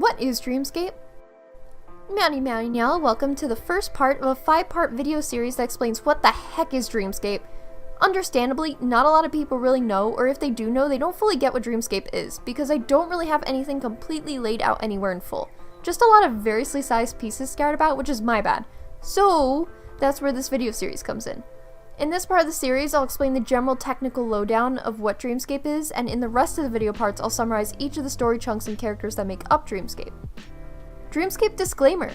What is Dreamscape? Meow, welcome to the first part of a 5-part video series that explains what the heck is Dreamscape. Understandably, not a lot of people really know, or if they do know, they don't fully get what Dreamscape is, because I don't really have anything completely laid out anywhere in full. Just a lot of variously sized pieces scattered about, which is my bad. So, that's where this video series comes in. In this part of the series, I'll explain the general technical lowdown of what Dreamscape is, and in the rest of the video parts, I'll summarize each of the story chunks and characters that make up Dreamscape. Dreamscape disclaimer.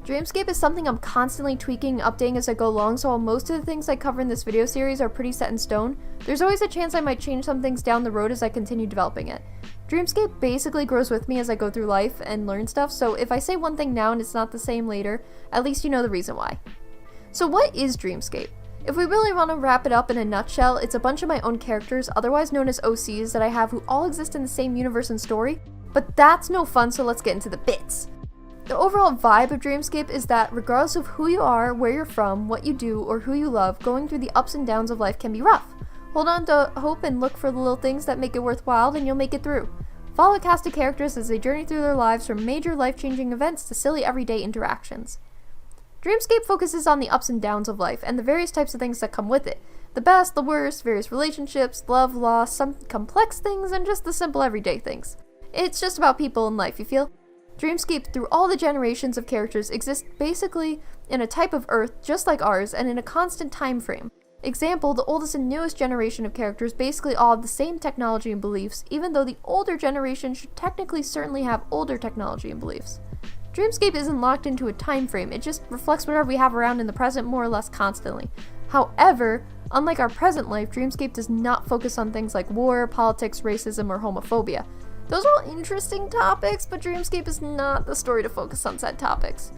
Dreamscape is something I'm constantly tweaking and updating as I go along, so while most of the things I cover in this video series are pretty set in stone, there's always a chance I might change some things down the road as I continue developing it. Dreamscape basically grows with me as I go through life and learn stuff, so if I say one thing now and it's not the same later, at least you know the reason why. So what is Dreamscape? If we really want to wrap it up in a nutshell, it's a bunch of my own characters, otherwise known as OCs, that I have who all exist in the same universe and story, but that's no fun, so let's get into the bits. The overall vibe of Dreamscape is that regardless of who you are, where you're from, what you do, or who you love, going through the ups and downs of life can be rough. Hold on to hope and look for the little things that make it worthwhile, and you'll make it through. Follow a cast of characters as they journey through their lives from major life-changing events to silly everyday interactions. Dreamscape focuses on the ups and downs of life, and the various types of things that come with it. The best, the worst, various relationships, love, loss, some complex things, and just the simple everyday things. It's just about people in life, you feel? Dreamscape, through all the generations of characters, exists basically in a type of Earth just like ours, and in a constant time frame. Example, the oldest and newest generation of characters basically all have the same technology and beliefs, even though the older generation should technically certainly have older technology and beliefs. Dreamscape isn't locked into a time frame, it just reflects whatever we have around in the present more or less constantly. However, unlike our present life, Dreamscape does not focus on things like war, politics, racism, or homophobia. Those are all interesting topics, but Dreamscape is not the story to focus on said topics.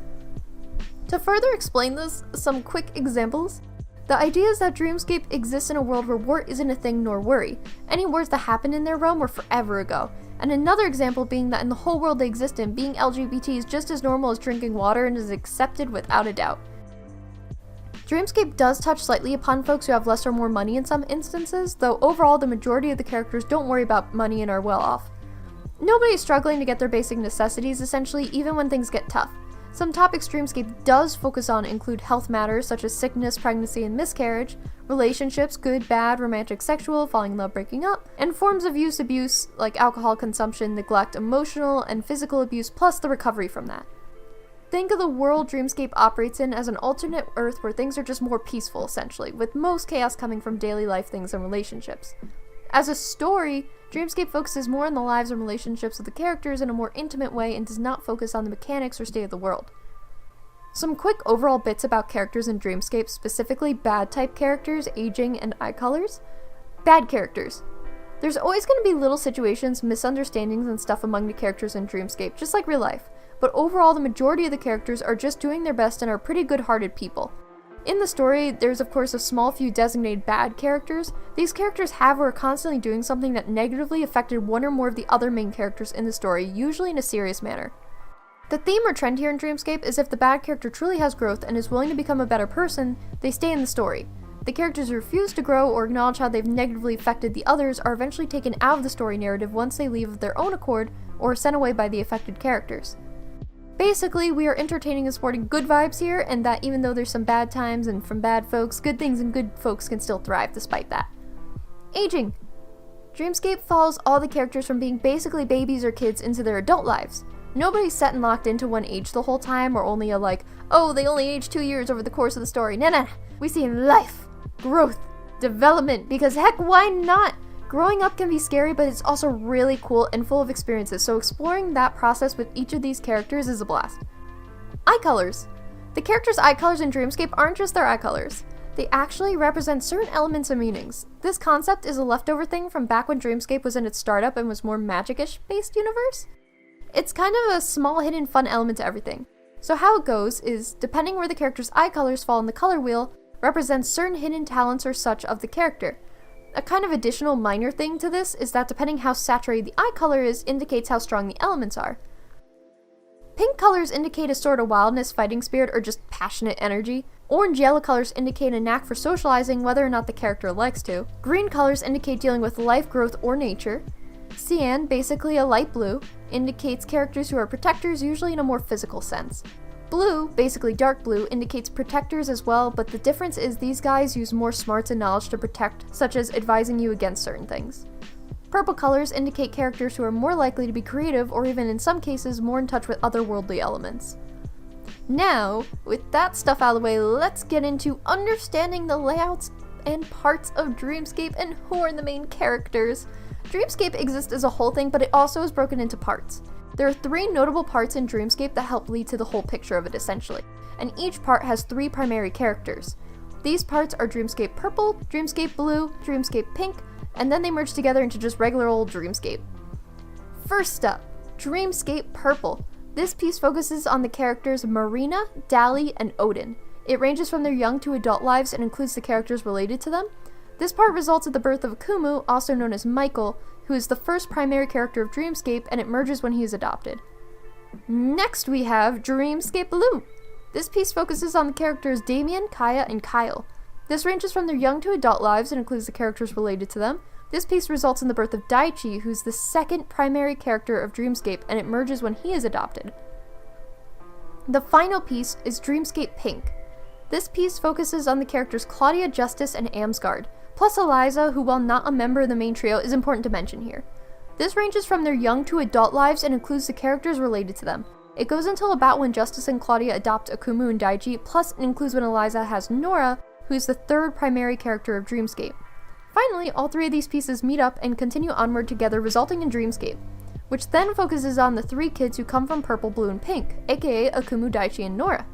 To further explain this, some quick examples. The idea is that Dreamscape exists in a world where war isn't a thing nor worry. Any wars that happened in their realm were forever ago. And another example being that in the whole world they exist in, being LGBT is just as normal as drinking water and is accepted without a doubt. Dreamscape does touch slightly upon folks who have less or more money in some instances, though overall the majority of the characters don't worry about money and are well off. Nobody is struggling to get their basic necessities, essentially, even when things get tough. Some topics Dreamscape does focus on include health matters such as sickness, pregnancy, and miscarriage, relationships, good, bad, romantic, sexual, falling in love, breaking up, and forms of abuse like alcohol consumption, neglect, emotional, and physical abuse, plus the recovery from that. Think of the world Dreamscape operates in as an alternate Earth where things are just more peaceful, essentially, with most chaos coming from daily life things and relationships. As a story, Dreamscape focuses more on the lives and relationships of the characters in a more intimate way and does not focus on the mechanics or state of the world. Some quick overall bits about characters in Dreamscape, specifically bad type characters, aging, and eye colors. Bad characters. There's always going to be little situations, misunderstandings, and stuff among the characters in Dreamscape, just like real life, but overall the majority of the characters are just doing their best and are pretty good-hearted people. In the story, there's of course a small few designated bad characters. These characters have or are constantly doing something that negatively affected one or more of the other main characters in the story, usually in a serious manner. The theme or trend here in Dreamscape is if the bad character truly has growth and is willing to become a better person, they stay in the story. The characters who refuse to grow or acknowledge how they've negatively affected the others are eventually taken out of the story narrative once they leave of their own accord or are sent away by the affected characters. Basically, we are entertaining and sporting good vibes here, and that even though there's some bad times and from bad folks, good things and good folks can still thrive despite that. Aging. Dreamscape follows all the characters from being basically babies or kids into their adult lives. Nobody's set and locked into one age the whole time, or only a oh, they only age 2 years over the course of the story. Nah. We see life, growth, development, because heck, why not? Growing up can be scary, but it's also really cool and full of experiences, so exploring that process with each of these characters is a blast. Eye colors. The characters' eye colors in Dreamscape aren't just their eye colors. They actually represent certain elements and meanings. This concept is a leftover thing from back when Dreamscape was in its startup and was more magic-ish based universe. It's kind of a small hidden fun element to everything. So how it goes is, depending where the character's eye colors fall in the color wheel, represents certain hidden talents or such of the character. A kind of additional minor thing to this is that depending how saturated the eye color is indicates how strong the elements are. Pink colors indicate a sort of wildness, fighting spirit, or just passionate energy. Orange-yellow colors indicate a knack for socializing, whether or not the character likes to. Green colors indicate dealing with life, growth, or nature. Cyan, basically a light blue, indicates characters who are protectors, usually in a more physical sense. Blue, basically dark blue, indicates protectors as well, but the difference is these guys use more smarts and knowledge to protect, such as advising you against certain things. Purple colors indicate characters who are more likely to be creative, or even in some cases more in touch with otherworldly elements. Now, with that stuff out of the way, let's get into understanding the layouts and parts of Dreamscape and who are the main characters. Dreamscape exists as a whole thing, but it also is broken into parts. There are 3 notable parts in Dreamscape that help lead to the whole picture of it essentially, and each part has 3 primary characters. These parts are Dreamscape Purple, Dreamscape Blue, Dreamscape Pink, and then they merge together into just regular old Dreamscape. First up, Dreamscape Purple. This piece focuses on the characters Marina, Dali, and Odin. It ranges from their young to adult lives and includes the characters related to them. This part results at the birth of Akumu, also known as Michael, who is the first primary character of Dreamscape, and it merges when he is adopted. Next we have Dreamscape Blue. This piece focuses on the characters Damien, Kaya, and Kyle. This ranges from their young to adult lives and includes the characters related to them. This piece results in the birth of Daichi, who's the second primary character of Dreamscape, and it merges when he is adopted. The final piece is Dreamscape Pink. This piece focuses on the characters Claudia, Justice, and Amsgard, plus Eliza, who while not a member of the main trio is important to mention here. This ranges from their young to adult lives and includes the characters related to them. It goes until about when Justice and Claudia adopt Akumu and Daichi, plus it includes when Eliza has Nora, who is the third primary character of Dreamscape. Finally, all 3 of these pieces meet up and continue onward together, resulting in Dreamscape, which then focuses on the 3 kids who come from Purple, Blue, and Pink, aka Akumu, Daichi, and Nora.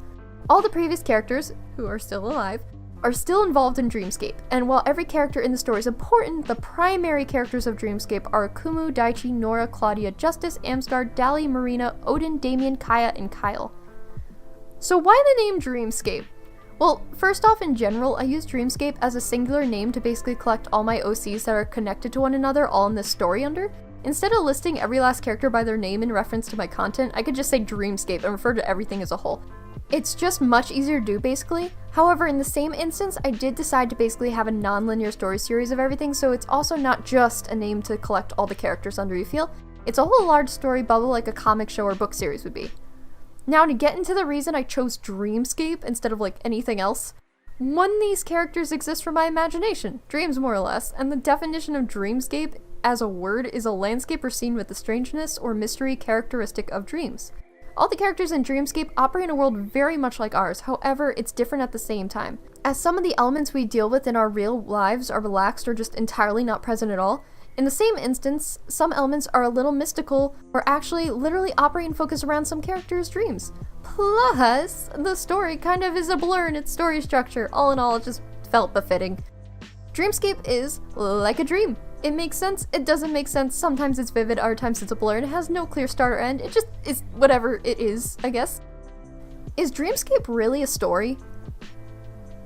All the previous characters, who are still alive, are still involved in Dreamscape, and while every character in the story is important, the primary characters of Dreamscape are Akumu, Daichi, Nora, Claudia, Justice, Amsgard, Dali, Marina, Odin, Damien, Kaya, and Kyle. So why the name Dreamscape? Well, first off, in general, I use Dreamscape as a singular name to basically collect all my OCs that are connected to one another all in this story under. Instead of listing every last character by their name in reference to my content, I could just say Dreamscape and refer to everything as a whole. It's just much easier to do, basically. However, in the same instance, I did decide to basically have a non-linear story series of everything, so it's also not just a name to collect all the characters under, you feel? It's a whole large story bubble like a comic show or book series would be. Now, to get into the reason I chose Dreamscape instead of like anything else, one, these characters exist from my imagination, dreams more or less, and the definition of Dreamscape as a word is a landscape or scene with the strangeness or mystery characteristic of dreams. All the characters in Dreamscape operate in a world very much like ours, however, it's different at the same time. As some of the elements we deal with in our real lives are relaxed or just entirely not present at all, in the same instance, some elements are a little mystical or actually literally operate and focus around some characters' dreams. Plus, the story kind of is a blur in its story structure. All in all, it just felt befitting. Dreamscape is like a dream. It makes sense, it doesn't make sense, sometimes it's vivid, other times it's a blur, and it has no clear start or end. It just is whatever it is, I guess. Is Dreamscape really a story?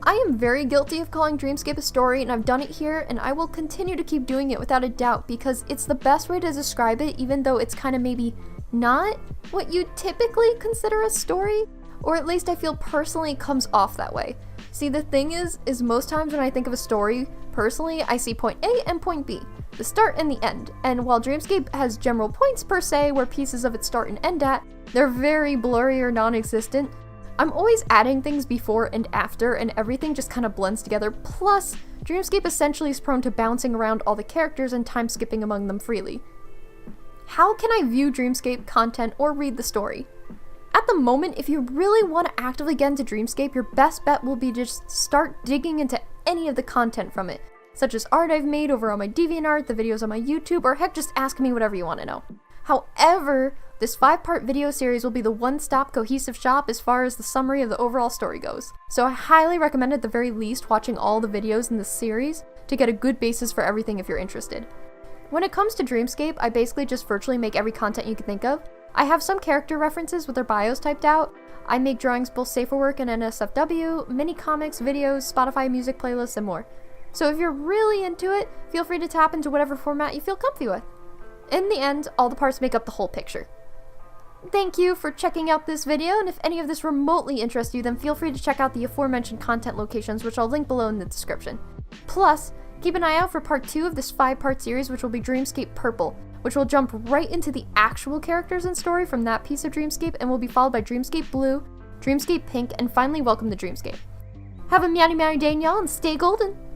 I am very guilty of calling Dreamscape a story, and I've done it here, and I will continue to keep doing it without a doubt, because it's the best way to describe it, even though it's kind of maybe not what you typically consider a story, or at least I feel personally it comes off that way. See, the thing is most times when I think of a story, personally, I see point A and point B, the start and the end, and while Dreamscape has general points per se where pieces of it start and end at, they're very blurry or non-existent. I'm always adding things before and after, and everything just kind of blends together, plus, Dreamscape essentially is prone to bouncing around all the characters and time skipping among them freely. How can I view Dreamscape content or read the story? At the moment, if you really want to actively get into Dreamscape, your best bet will be to just start digging into any of the content from it, such as art I've made over on my DeviantArt, the videos on my YouTube, or heck, just ask me whatever you want to know. However, this 5-part video series will be the one-stop cohesive shop as far as the summary of the overall story goes, so I highly recommend at the very least watching all the videos in this series to get a good basis for everything if you're interested. When it comes to Dreamscape, I basically just virtually make every content you can think of. I have some character references with their bios typed out. I make drawings both safe for work and NSFW, mini comics, videos, Spotify music playlists, and more. So if you're really into it, feel free to tap into whatever format you feel comfy with. In the end, all the parts make up the whole picture. Thank you for checking out this video, and if any of this remotely interests you, then feel free to check out the aforementioned content locations, which I'll link below in the description. Plus, keep an eye out for part 2 of this 5-part series, which will be Dreamscape Purple. which will jump right into the actual characters and story from that piece of Dreamscape and will be followed by Dreamscape Blue, Dreamscape Pink, and finally Welcome to Dreamscape. Have a meowdy meowdy day, y'all, and stay golden!